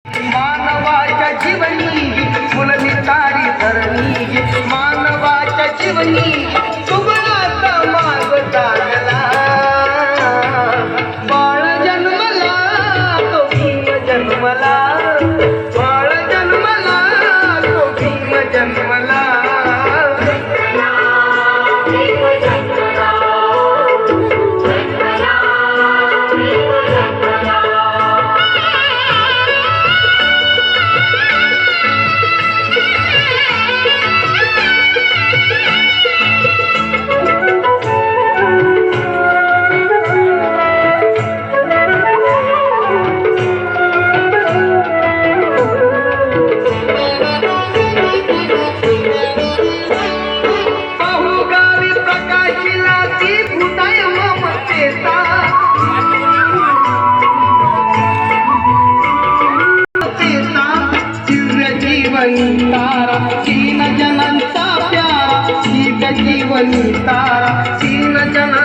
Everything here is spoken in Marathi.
मानवाच्या जीवनी फुलली तारी धरणी, मानवाच्या जीवनी सुगुणाचा मार्ग लागला. बाळ जन्मला तो भीम जन्मला, बाळ जन्मला तो भीम जन्मला. तारा तीन जनांचा प्यारा, दिव्य जीवनी तारा तीन जन